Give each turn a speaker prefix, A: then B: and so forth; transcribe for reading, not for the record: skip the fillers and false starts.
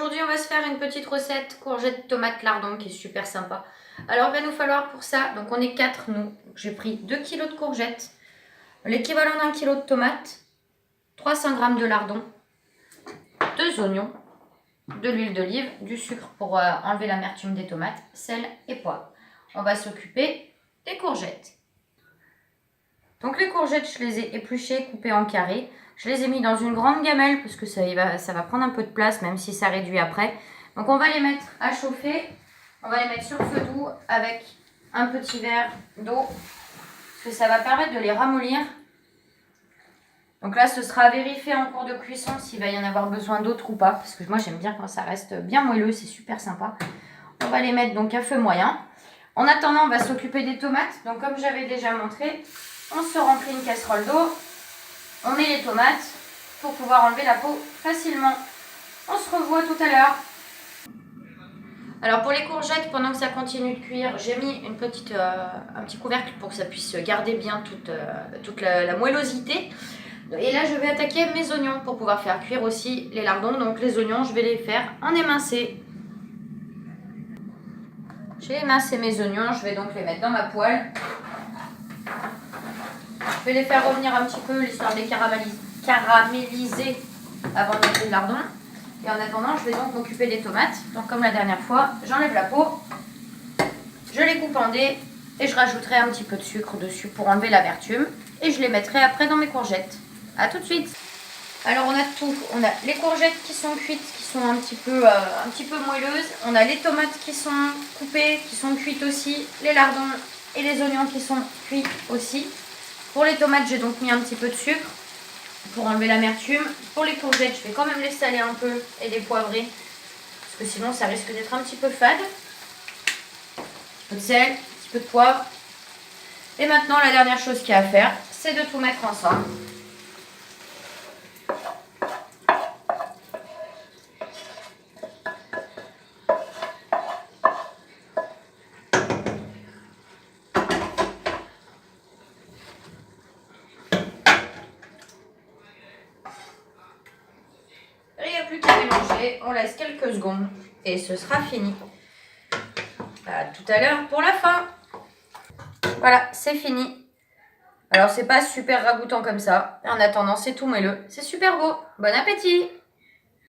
A: aujourd'hui, on va se faire une petite recette courgette tomate lardon qui est super sympa. Alors, il va nous falloir pour ça, donc on est 4 nous. J'ai pris 2 kg de courgettes, l'équivalent d'un kilo de tomates, 300 g de lardon, 2 oignons, de l'huile d'olive, du sucre pour enlever l'amertume des tomates, sel et poivre. On va s'occuper des courgettes. Donc les courgettes, je les ai épluchées, coupées en carrés. Je les ai mis dans une grande gamelle parce que ça va prendre un peu de place, même si ça réduit après. Donc on va les mettre à chauffer. On va les mettre sur feu doux avec un petit verre d'eau. Parce que ça va permettre de les ramollir. Donc là, ce sera à vérifier en cours de cuisson s'il va y en avoir besoin d'autres ou pas. Parce que moi, j'aime bien quand ça reste bien moelleux, c'est super sympa. On va les mettre donc à feu moyen. En attendant, on va s'occuper des tomates. Donc comme j'avais déjà montré, on se remplit une casserole d'eau. On met les tomates pour pouvoir enlever la peau facilement. On se revoit tout à l'heure. Alors pour les courgettes, pendant que ça continue de cuire, j'ai mis un petit couvercle pour que ça puisse garder bien toute la moellosité. Et là, je vais attaquer mes oignons pour pouvoir faire cuire aussi les lardons. Donc les oignons, je vais les faire en émincé. J'ai émincé mes oignons, je vais donc les mettre dans ma poêle. Je vais les faire revenir un petit peu, l'histoire de les caraméliser avant de mettre le lardon. Et en attendant, je vais donc m'occuper des tomates. Donc comme la dernière fois, j'enlève la peau, je les coupe en dés et je rajouterai un petit peu de sucre dessus pour enlever l'amertume. Et je les mettrai après dans mes courgettes. A tout de suite. Alors on a tout. On a les courgettes qui sont cuites, qui sont un petit peu moelleuses. On a les tomates qui sont coupées, qui sont cuites aussi. Les lardons et les oignons qui sont cuits aussi. Pour les tomates, j'ai donc mis un petit peu de sucre pour enlever l'amertume. Pour les courgettes, je vais quand même les saler un peu et les poivrer. Parce que sinon, ça risque d'être un petit peu fade. Un petit peu de sel, un petit peu de poivre. Et maintenant, la dernière chose qu'il y a à faire, c'est de tout mettre ensemble. Il n'y a plus qu'à mélanger, on laisse quelques secondes et ce sera fini. À tout à l'heure pour la fin. Voilà, c'est fini. Alors c'est pas super ragoûtant comme ça. En attendant, c'est tout moelleux. C'est super beau. Bon appétit!